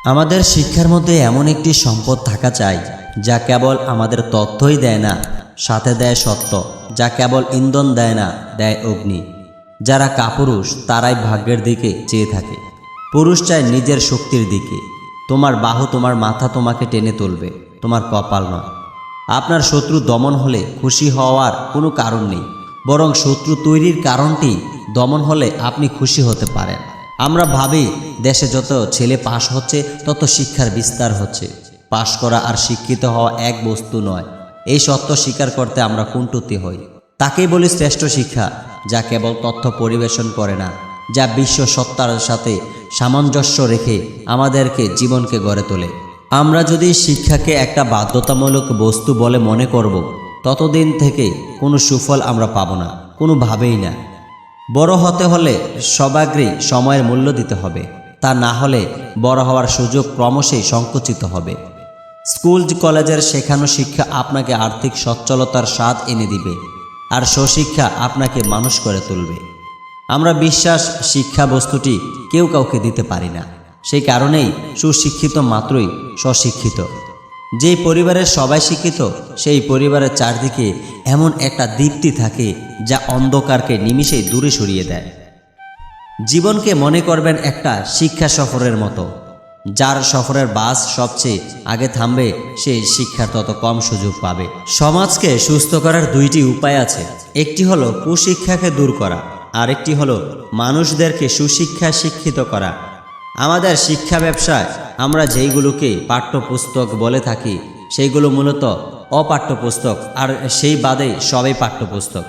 আমাদের শিক্ষার মধ্যে এমন একটি সম্পদ থাকা চাই যা কেবল আমাদের তথ্যই দেয় না, সাথে দেয় সত্য, যা কেবল ইন্ধন দেয় না, দেয় অগ্নি। যারা কাপুরুষ তারাই ভাগ্যের দিকে চেয়ে থাকে। পুরুষ চায় নিজের শক্তির দিকে। তোমার বাহু, তোমার মাথা তোমাকে টেনে তুলবে, তোমার কপাল নয়। আপনার শত্রু দমন হলে খুশি হওয়ার কোনো কারণ নেই, বরং শত্রু তৈরির কারণটি দমন হলে আপনি খুশি হতে পারেন। আমরা ভাবি দেশে যত ছেলে পাশ হচ্ছে তত শিক্ষার বিস্তার হচ্ছে। পাশ করা আর শিক্ষিত হওয়া এক বস্তু নয়। এই সত্য স্বীকার করতে আমরা কুণ্ঠিত হই। তাকেই বলি শ্রেষ্ঠ শিক্ষা, যা কেবল তথ্য পরিবেশন করে না, যা বিশ্ব সত্তার সাথে সামঞ্জস্য রেখে আমাদেরকে জীবনকে গড়ে তোলে। আমরা যদি শিক্ষাকে একটা বাধ্যতামূলক বস্তু বলে মনে করব, ততদিন থেকে কোনো সুফল আমরা পাব না, কোনোভাবেই না। বড় হতে হলে সবাগ্রে সময়ের মূল্য দিতে হবে। তা না হলে বড় হওয়ার সুযোগ ক্রমশই সংকুচিত হবে। স্কুল কলেজের শেখানো শিক্ষা আপনাকে আর্থিক সচ্ছলতার স্বাদ এনে দিবে, আর স্বশিক্ষা আপনাকে মানুষ করে তুলবে। আমরা বিশ্বাস শিক্ষা বস্তুটি কেউ কাউকে দিতে পারি না। সেই কারণেই সুশিক্ষিত মাত্রই স্বশিক্ষিত। যেই পরিবারের সবাই শিক্ষিত, সেই পরিবারের চারদিকে এমন একটা দীপ্তি থাকে যা অন্ধকারকে নিমিষেই দূরে সরিয়ে দেয়। জীবনকে মনে করবেন একটা শিক্ষা সফরের মতো। যার সফরের বাস সবচেয়ে আগে থামবে, সে শিক্ষার তত কম সুযোগ পাবে। সমাজকে সুস্থ করার দুইটি উপায় আছে। একটি হলো কুশিক্ষাকে দূর করা, আর একটি হলো মানুষদেরকে সুশিক্ষায় শিক্ষিত করা। আমাদের শিক্ষা ব্যবসায় আমরা যেইগুলোকে পাঠ্যপুস্তক বলে থাকি, সেইগুলো মূলত অপাঠ্যপুস্তক, আর সেই বাদে সবই পাঠ্যপুস্তক।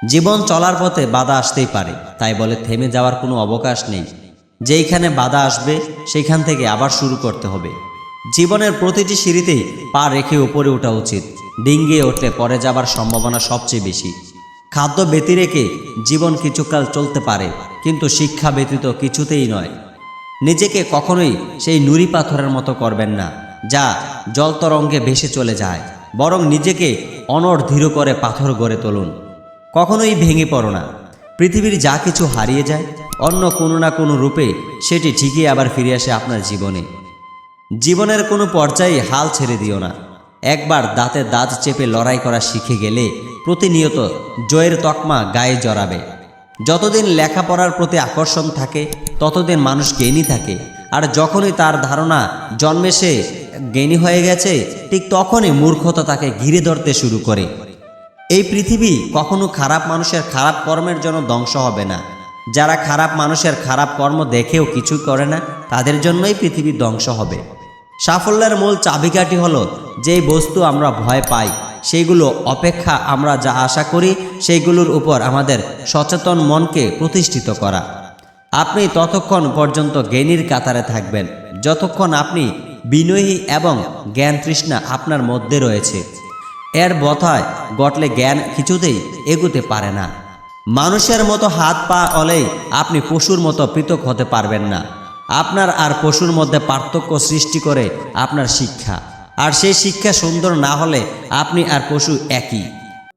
জীবন চলার পথে বাধা আসতেই পারে, তাই বলে থেমে যাওয়ার কোনো অবকাশ নেই। যেইখানে বাধা আসবে সেইখান থেকে আবার শুরু করতে হবে। জীবনের প্রতিটি সিঁড়িতেই পা রেখে উপরে ওঠা উচিত। ডিঙ্গিয়ে উঠলে পরে যাবার সম্ভাবনা সবচেয়ে বেশি। খাদ্য ব্যতিরেকে জীবন কিছুকাল চলতে পারে, কিন্তু শিক্ষা ব্যতীত কিছুতেই নয়। নিজেকে কখনোই সেই নুড়ি পাথরের মতো করবেন না, যা জল তরঙ্গে ভেসে চলে যায়। বরং নিজেকে অনড় করে পাথর গড়ে তুলুন। কখনোই ভেঙে পড়ো না। পৃথিবীর যা কিছু হারিয়ে যায়, অন্য কোনো না কোনো রূপে সেটি ঠিকই আবার ফিরে আসে আপনার জীবনে। জীবনের কোনো পর্যায়ে হাল ছেড়ে দিও না। একবার দাঁতে দাঁত চেপে লড়াই করা শিখে গেলে প্রতিনিয়ত জয়ের তকমা গায়ে জড়াবে। যতদিন লেখাপড়ার প্রতি আকর্ষণ থাকে, ততদিন মানুষ জ্ঞানী থাকে। আর যখনই তার ধারণা জন্মে সে জ্ঞানী হয়ে গেছে, ঠিক তখনই মূর্খতা তাকে ঘিরে ধরতে শুরু করে। এই পৃথিবী কখনো খারাপ মানুষের খারাপ কর্মের জন্য ধ্বংস হবে না। যারা খারাপ মানুষের খারাপ কর্ম দেখেও কিছু করে না, তাদের জন্যই পৃথিবী ধ্বংস হবে। সাফল্যের মূল চাবিকাঠি হলো, যেই বস্তু আমরা ভয় পাই সেইগুলো অপেক্ষা আমরা যা আশা করি সেইগুলোর উপর আমাদের সচেতন মনকে প্রতিষ্ঠিত করা। আপনি ততক্ষণ পর্যন্ত জ্ঞানীর কাতারে থাকবেন যতক্ষণ আপনি বিনয়ী এবং জ্ঞান তৃষ্ণা আপনার মধ্যে রয়েছে। এর বথায় গটলে জ্ঞান কিছুতেই এগুতে পারে না। মানুষের মতো হাত পা অলেই আপনি পশুর মতো পৃথক হতে পারবেন না। আপনার আর পশুর মধ্যে পার্থক্য সৃষ্টি করে আপনার শিক্ষা। আর সেই শিক্ষা সুন্দর না হলে আপনি আর পশু একই।